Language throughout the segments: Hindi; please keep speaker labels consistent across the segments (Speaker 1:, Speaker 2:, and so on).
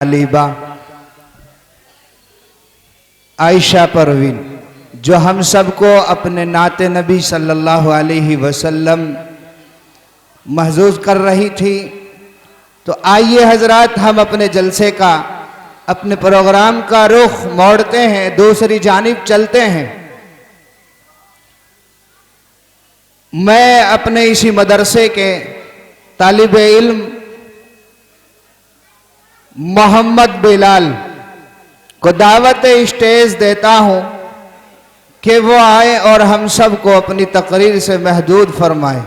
Speaker 1: तालिबा आयशा परवीन जो हम सबको अपने नाते नबी सल्लल्लाहु अलैहि वसल्लम महजूज कर रही थी। तो आइए हजरात, हम अपने जलसे का, अपने प्रोग्राम का रुख मोड़ते हैं, दूसरी जानिब चलते हैं। मैं अपने इसी मदरसे के तालिब इल्म मोहम्मद बिलाल को दावत स्टेज देता हूं कि वो आए और हम सबको अपनी तकरीर से महदूद फरमाए।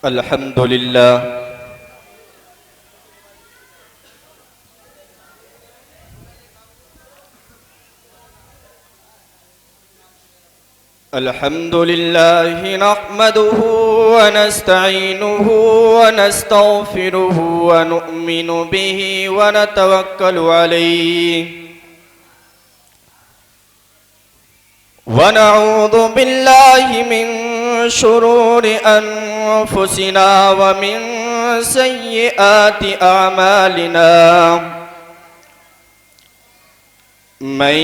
Speaker 2: अल्हम्दुलिल्लाह अल्हम्दुलिल्लाहि नहमदुहु व नस्तईनुहु व नस्तगफिरुहु व नु'मिनु बिहि व नतवक्कलु अलैहि व नऊज़ु बिल्लाहि मिन शुरूरि अनफुसिना व मिन सय्यिआति अअमालिना मन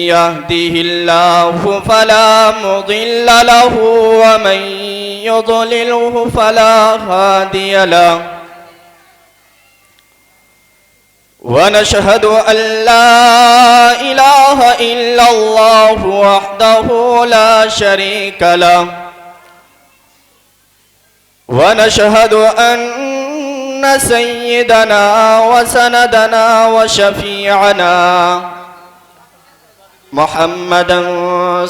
Speaker 2: यहदिहिल्लाहु फला मुदिल्ल लहु व मन युद्लिलहु फला हादिय लहु व नशहदु अल्ला इलाहा इल्लल्लाहु वहदहु ला शरीका लहु व नशहदु अन्न सय्यदना व सनदना व शफीअना मुहम्मदन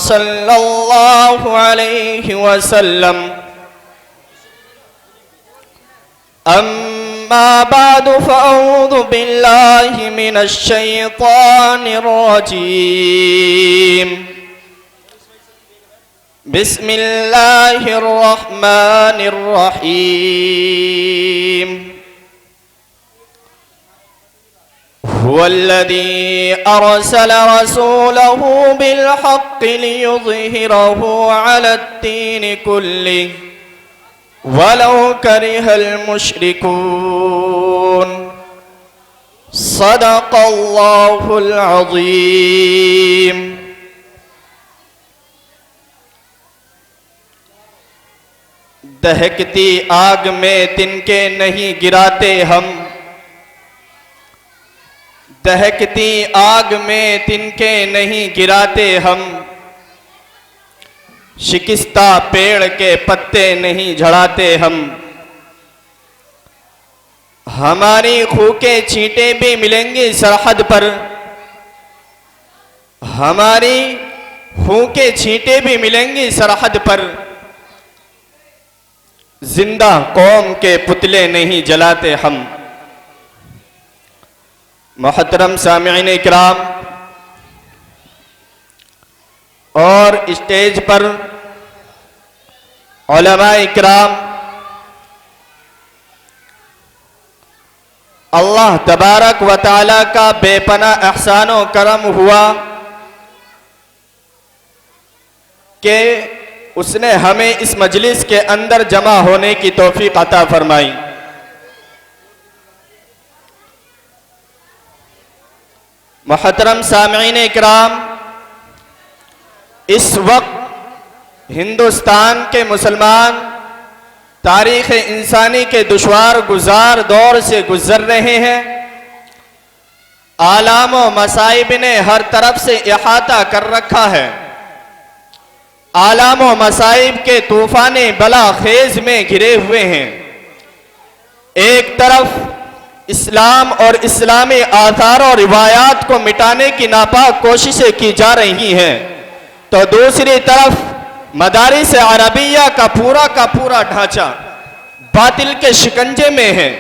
Speaker 2: सल्लल्लाहु अलैहि वसल्लम अम्मा बादु फ़अऊज़ु बिल्लाहि मिनश शैतानिर रजीम बिस्मिल्लाहिर रहमानिर रहीम हुवल्लज़ी अरसल रसूलहु बिलहक्कि लियुज़हिरहु अलद्दीनि कुल्लिहि वलौ करिहल मुश्रिकून सदक़ल्लाहुल अज़ीम। दहकती आग में तिनके नहीं गिराते हम, दहकती आग में तिनके नहीं गिराते हम, शिकिस्ता पेड़ के पत्ते नहीं झड़ाते हम। हमारी खूह के छींटे भी मिलेंगी सरहद पर, हमारी खूह के छींटे भी मिलेंगी सरहद पर, जिंदा कौम के पुतले नहीं जलाते हम। मोहतरम सामिईन इकराम और स्टेज पर उलमा इकराम, अल्लाह तबारक व तआला का बेपनाह एहसान व करम हुआ कि उसने हमें इस मजलिस के अंदर जमा होने की तौफीक अता फरमाई। मोहतरम सामिईन इकराम, इस वक्त हिंदुस्तान के मुसलमान तारीख़ इंसानी के दुश्वार गुजार दौर से गुजर रहे हैं। आलाम व मसाइब ने हर तरफ से इहाता कर रखा है। आलाम व मसाइब के तूफाने बला खेज में घिरे हुए हैं। एक तरफ इस्लाम और इस्लामी आथार और रिवायात को मिटाने की नापाक कोशिशें की जा रही हैं, तो दूसरी तरफ मदारिस अरबिया का पूरा ढांचा बातिल के शिकंजे में है।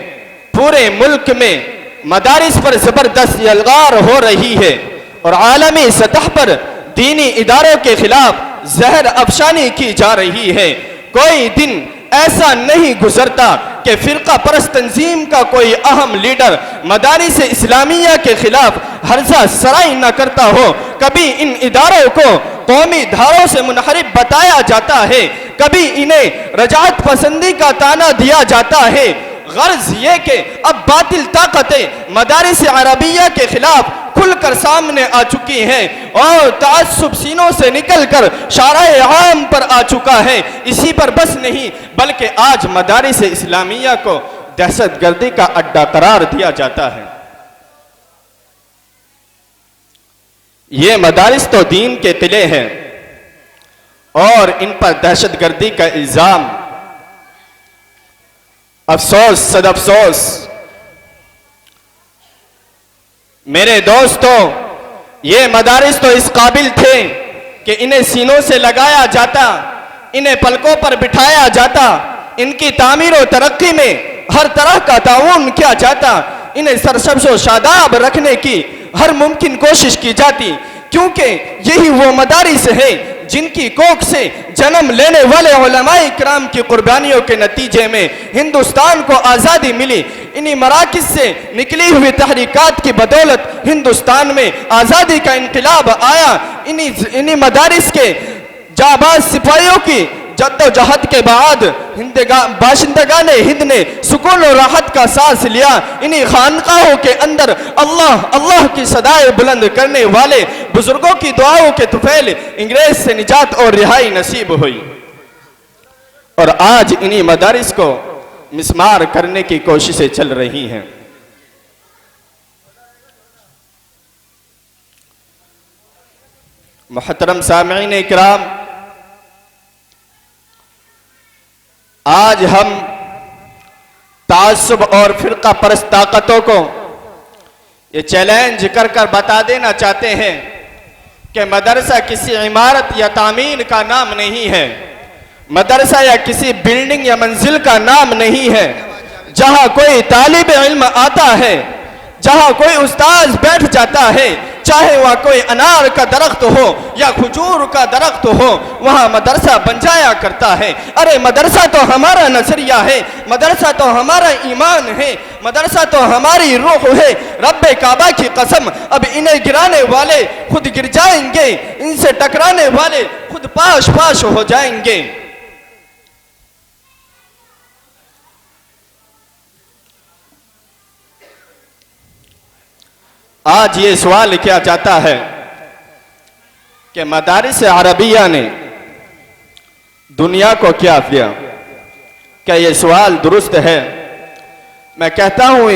Speaker 2: पूरे मुल्क में मदारिस पर जबरदस्त यलगार हो रही है और आलमी सतह पर दीनी इदारों के खिलाफ जहर अफशानी की जा रही है। कोई दिन ऐसा नहीं गुजरता कि फिरका परस्त तंजीम का कोई अहम लीडर मदारिस इस्लामिया के खिलाफ हर्जा सराई न करता हो। कभी इन इदारों को कौमी धारों से मुनहरिफ बताया जाता है, कभी इन्हें रजात पसंदी का ताना दिया जाता है। गर्ज ये कि अब बातिल ताकतें मदारिस अरबिया के खिलाफ खुलकर सामने आ चुकी हैं और तासुब सीनों से निकलकर शाराए आम पर आ चुका है। इसी पर बस नहीं बल्कि आज मदारिस इस्लामिया को दहशतगर्दी का अड्डा करार दिया जाता है। ये मदारिस तो दीन के किले हैं और इन पर दहशतगर्दी का इल्जाम, अफसोस सद अफसोस मेरे दोस्तों, ये मदारिस तो इस काबिल थे कि इन्हें सीनों से लगाया जाता, इन्हें पलकों पर बिठाया जाता, इनकी तामीर और तरक्की में हर तरह का ताउन किया जाता, इन्हें सरसब्ज़ो शादाब रखने की हर मुमकिन कोशिश की जाती, क्योंकि यही वो मदारिस है जिनकी कोख से जन्म लेने वाले उलमाए किराम की कुर्बानियों के नतीजे में हिंदुस्तान को आज़ादी मिली। इन्हीं मराकिज़ से निकली हुई तहरीकात की बदौलत हिंदुस्तान में आज़ादी का इनकलाब आया। इन्हीं मदारिस के जाबाज सिपाहियों की जद्दोजहद के बाद बाशिंदगान हिंद ने सुकून और राहत का सांस लिया। इन्हीं खानकाहों के अंदर अल्लाह अल्लाह की सदाएं बुलंद करने वाले बुजुर्गों की दुआओं के तुफैल इंग्रेज से निजात और रिहाई नसीब हुई और आज इन्हीं मदारिस को मिस्मार करने की कोशिशें चल रही हैं। मुहतरम सामईन इकराम, आज हम तासुब और फिरका परस्त ताकतों को ये चैलेंज कर कर बता देना चाहते हैं कि मदरसा किसी इमारत या तामीर का नाम नहीं है, मदरसा या किसी बिल्डिंग या मंजिल का नाम नहीं है। जहां कोई तालिब इल्म आता है, जहां कोई उस्ताद बैठ जाता है, चाहे वह कोई अनार का दरख्त हो या खजूर का दरख्त हो, वहां मदरसा बन जाया करता है। अरे मदरसा तो हमारा नजरिया है, मदरसा तो हमारा ईमान है, मदरसा तो हमारी रूह है। रब्बे काबा की कसम, अब इन्हें गिराने वाले खुद गिर जाएंगे, इनसे टकराने वाले खुद पाश पाश हो जाएंगे। आज ये सवाल किया जाता है कि मदारिस अरबिया ने दुनिया को क्या दिया। क्या ये सवाल दुरुस्त है? मैं कहता हूं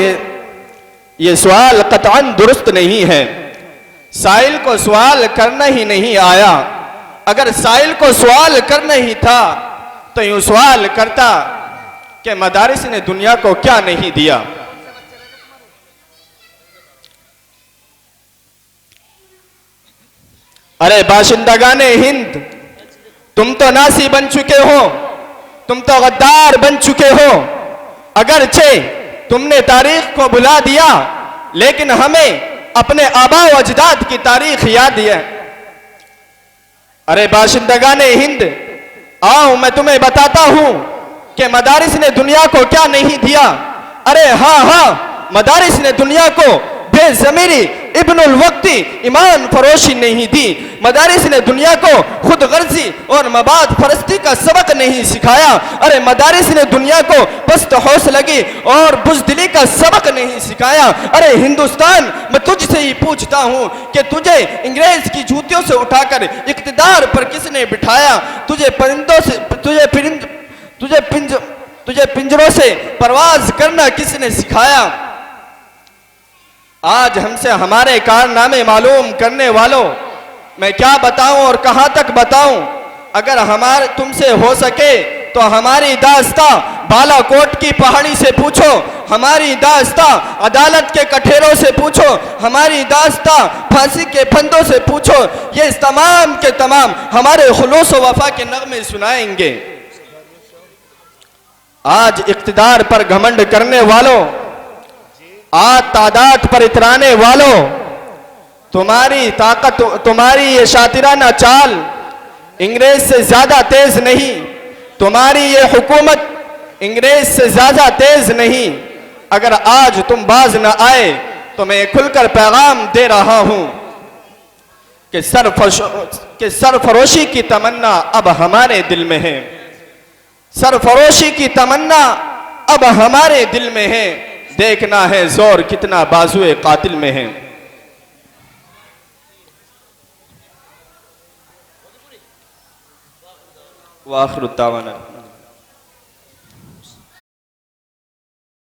Speaker 2: ये सवाल कतअन दुरुस्त नहीं है। साइल को सवाल करना ही नहीं आया। अगर साइल को सवाल करना ही था तो यूं सवाल करता कि मदारिस ने दुनिया को क्या नहीं दिया। अरे बाशिंदगाने हिंद, तुम तो नासी बन चुके हो, तुम तो गद्दार बन चुके हो। अगरचे तुमने तारीख को भुला दिया, लेकिन हमें अपने आबा व अजदाद की तारीख याद है। अरे बाशिंदगाने हिंद, आओ मैं तुम्हें बताता हूं कि मदारिस ने दुनिया को क्या नहीं दिया। अरे हाँ हाँ, मदारिस ने दुनिया को बेज़मीरी, इब्नुल वक्ती, ईमान फरोशी नहीं दी। मदारिस ने दुनिया को खुद गर्जी और मबाद फरस्ती का सबक नहीं सिखाया। अरे मदारिस ने दुनिया को पस्त हौसलगी और बुज़दिली का सबक नहीं सिखाया। अरे हिंदुस्तान, मैं तुझसे ही पूछता हूं कि तुझे इंग्रेज की जूतियों से उठाकर इक़्तिदार पर किसने बिठाया? तुझे परिंदों से तुझे पिंजरों से परवाज करना किसने सिखाया? आज हमसे हमारे कारनामे मालूम करने वालों, मैं क्या बताऊं और कहां तक बताऊं? अगर हमारे तुमसे हो सके तो हमारी दास्तां बालाकोट की पहाड़ी से पूछो, हमारी दास्तां अदालत के कठेरों से पूछो, हमारी दास्तां फांसी के फंदों से पूछो। ये तमाम के तमाम हमारे खुलूस व वफा के नगमे सुनाएंगे। आज इक़्तिदार पर घमंड करने वालों, आज तादाद पर इतराने वालों, तुम्हारी ताकत, तुम्हारी ये शातिराना चाल इंग्रेज से ज्यादा तेज नहीं, तुम्हारी ये हुकूमत इंग्रेज से ज्यादा तेज नहीं। अगर आज तुम बाज न आए तो मैं खुलकर पैगाम दे रहा हूं कि सरफरोशी की तमन्ना अब हमारे दिल में है, सरफरोशी की तमन्ना अब हमारे दिल में है। देखना है जोर कितना बाजुए कातिल में है। वाखिर दावाना।